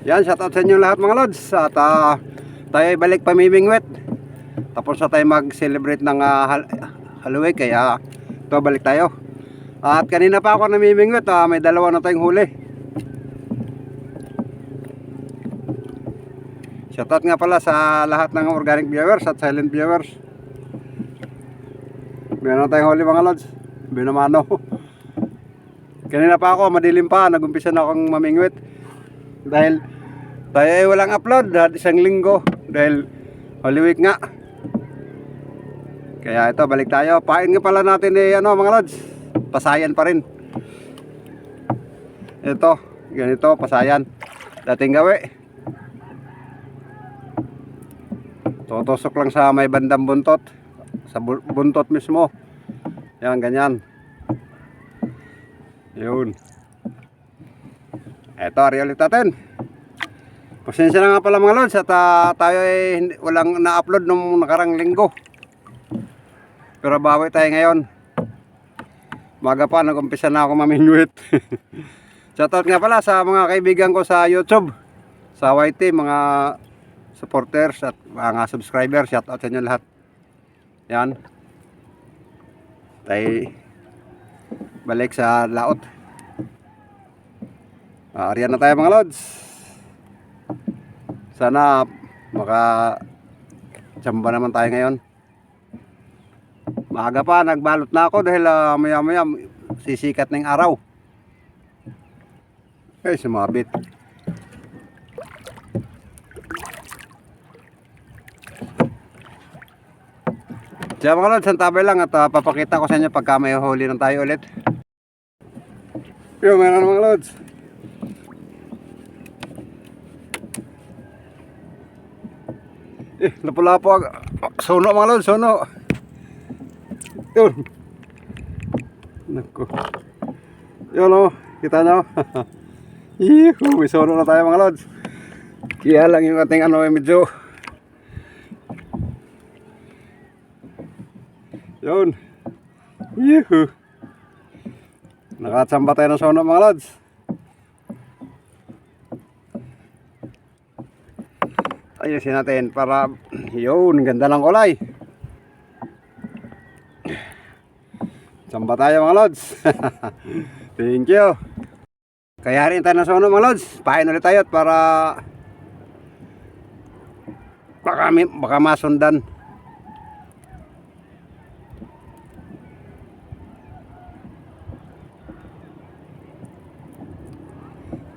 Yan, shoutout sa inyo lahat mga lods. At tayo ay balik pamimingwit. Tapos na tayo mag-celebrate ng Halloween. Kaya ito, balik tayo. At kanina pa ako namimingwit. May dalawa na tayong huli. Shoutout nga pala sa lahat ng organic viewers at silent viewers. Meron na tayong huli mga lods. Binamano. Kanina pa ako, madilim pa. Nagumpisa na akong mamingwit. Dahil tayo ay walang upload isang linggo dahil Holy Week nga. Kaya ito, balik tayo. Pain nga pala natin mga lods, pasayan pa rin. Ito, ganito, pasayan. Dating gawi. Tutusok lang sa may bandang buntot. Sa buntot mismo. Yan, ganyan. Yun. Ito, ari ulit natin. Pasensya na nga pala mga lods at tayo ay walang na-upload nung nakarang linggo. Pero bawi tayo ngayon. Maga pa, nag-umpisa na ako mamingwit. Shoutout nga pala sa mga kaibigan ko sa YouTube, sa YT, mga supporters at mga subscribers. Shoutout sa inyo lahat. Yan. Tayo balik sa laot. Ariyan na tayo mga lods. Sana maka-tsamba naman tayo ngayon. Maaga pa, nagbalot na ako dahil maya maya sisikat ng araw. Ay, sumabit. Diyan mga lods, santabay lang at papakita ko sa inyo pagka may huli ng tayo ulit. Yung meron mga lods. Lapo-lapo. Sono mga lods, sono. Yun. Naku. Yun o, kita nyo. Yuhu, may sono na tayo mga lods. Kaya lang yung ating medyo. Yun. Yuhu. Nakatsamba tayo ng sono mga lods. Ayusin natin para yun, ganda ng kulay. Samba tayo mga lods. Thank you. Kaya rin tayo ng sono mga lods. Pain ulit tayo para baka masundan.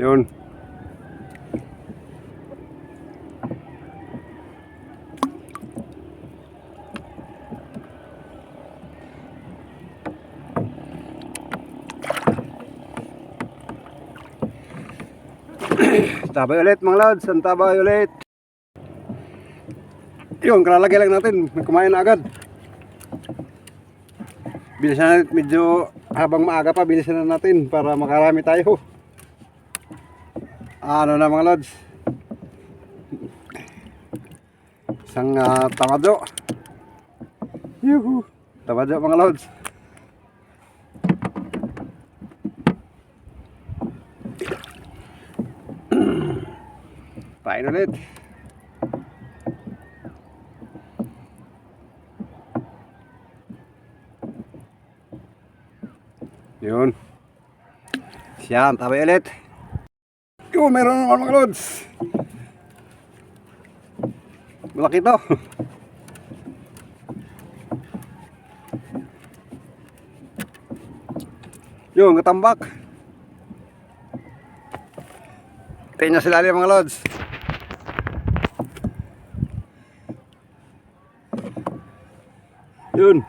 Yun. Tabay ulit mga lods, tabay ulit. Yun, kalalagay lang natin, may kumain na agad. Bilisan natin, medyo habang maaga pa, bilisan na natin para makarami tayo. Ano na mga lods, isang tamado. Yuhu, tamado mga lods. Pain ulit. Yun. Siyan, tabay ulit. Yun, meron naman mga lods. Malaki to. Yun, katambak. Tingnan sila mga lods. Yun.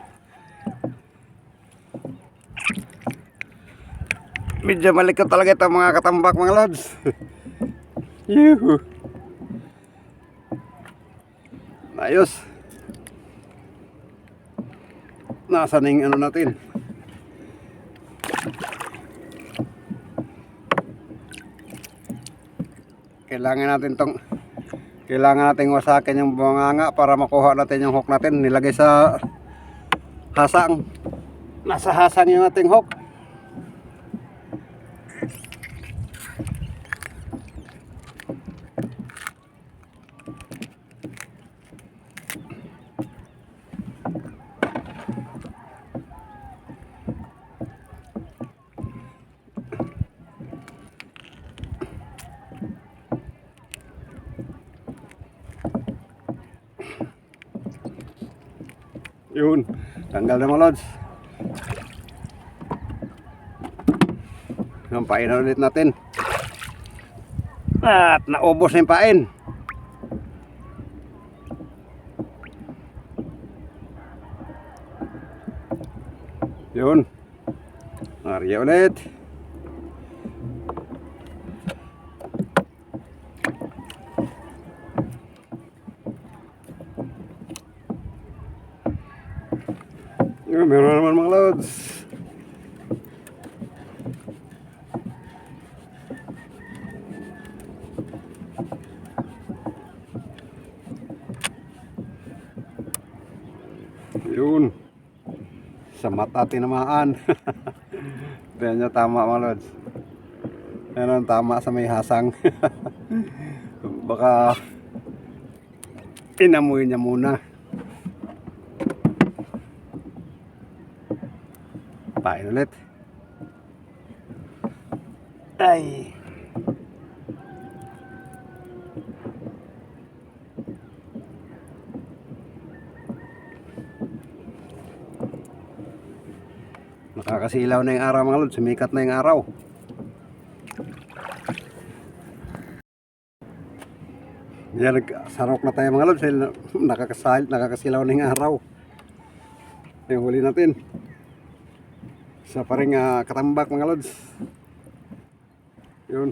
Medyo malikot talaga ito mga katambak mga lods. Yuhu. Ayos. Nasaan yung natin? Kailangan natin wasakin yung bunganga para makuha natin yung hook natin. Nilagay sa hasang. Nasa hasang yung ating hook. Yun, tanggal na mga lods. Yung pain na ulit natin. At naubos na yung pain. Yun. Arya ulit. Yun, meron naman mga lods. Yun. Sa mata tinamaan. Yan niya tama mga lods. Yan ang tama sa may hasang. Baka inamoy niya muna. Pain ulit. Ay. Nakakasilaw na yung araw mga lods, sumikat na yung araw. Yan, nagsarok na tayo mga lods, nakakasilaw na yung araw. Yung huli natin. Sa paring katambak mga lods. Yun.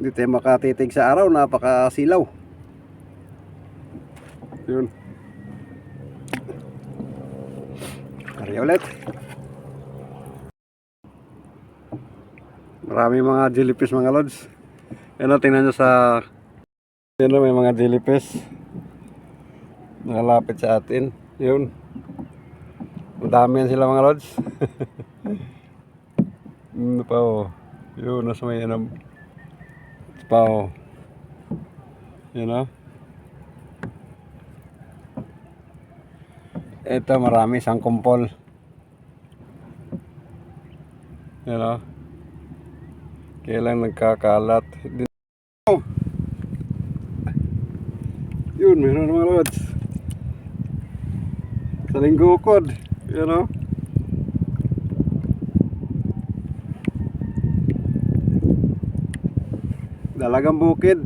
Hindi tayo makatitig sa araw, napakasilaw. Yun. Karya ulit. Marami mga jellyfish mga lods. Yan o, tingnan nyo sa... Yan o, may mga jellyfish nakalapit sa atin. Yun. Madami yan sila mga lods. Ano pa o. Yun, nasa may yan pa o. Yan o. Ito marami, isang kumpol. Yan o. Kailang nagkakalat. Yun, meron naman lods. Sa linggukod. Yan o. Dalagang bukid.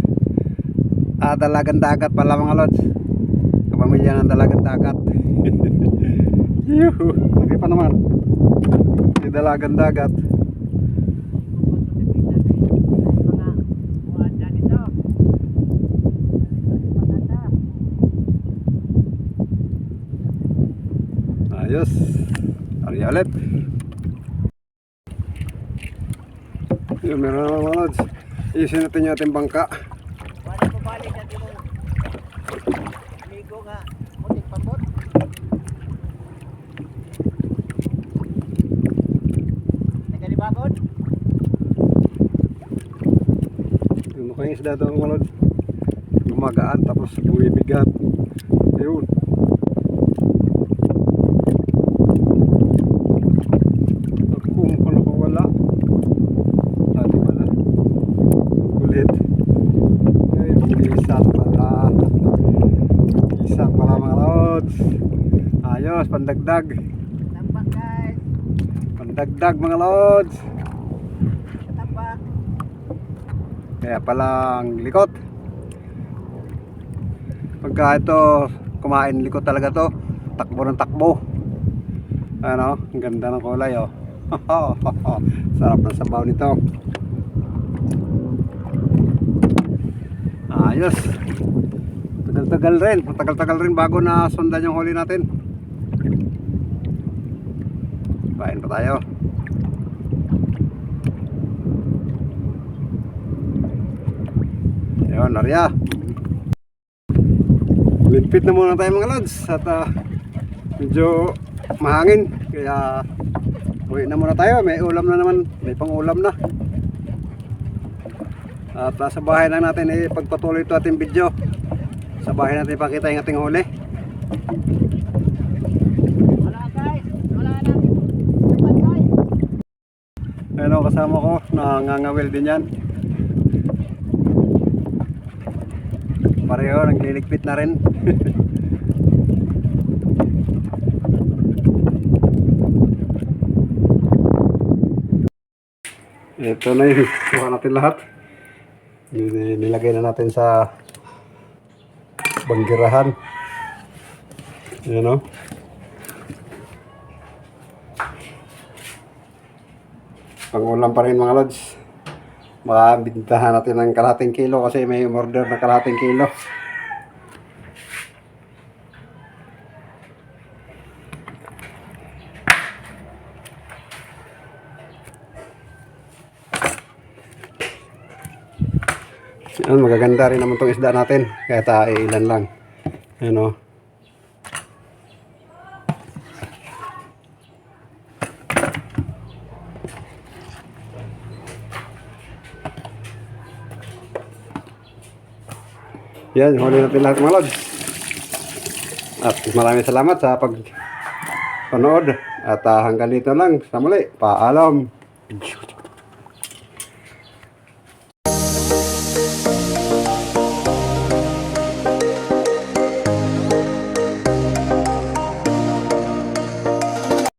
Dalagang dagat pala mga lods. Kapamilya ng dalagang dagat. Yuhu, lagi pa naman. Di dalagang dagat. Ayos. Arya ulit. Yun, meron naman mga lods. Isin natin yung ating bangka. Wala ko balik at yung amigo nga muting pambot. Nagalibakod? Yung kayong isda doon mga lods. Gumagaan tapos buwibigat. Yun. Ayos, pandagdag. Tambak guys. Pandagdag mga lods. Tambak. Kaya palang likot. Pagka ito kumain, likot talaga to. Takbo ng takbo. Ano, ang ganda ng kulay oh. Sarap ng sabaw nito. Ayos. Tagal-tagal rin bago na sundan yung huli natin. Pain pa tayo. Ayun, Arya. Limpit na muna tayo mga lods. At medyo mahangin. Kaya uwi na muna tayo. May ulam na naman. May pang ulam na. At sa bahay lang natin pagpatuloy ito ating video. Sa bahay natin ipakita yung ating huli. Wala guys. Wala natin. Dapat guys. Ayun o, kasama ko, nangangawil din yan. Pareho, nagliligpit na rin. Ito na yun, kuha natin lahat. Nilagay na natin sa banggirahan. Ayan o. Pangulam pa rin mga lods. Makabintahan natin ng kalahating kilo kasi may order na kalahating kilo. Yan, magaganda rin naman itong isda natin. Kaya ilan lang. Ayan o. Yan, huli natin lahat mga lods. At maraming salamat sa pagpanood. At hanggang dito lang. Sa muli, paalam.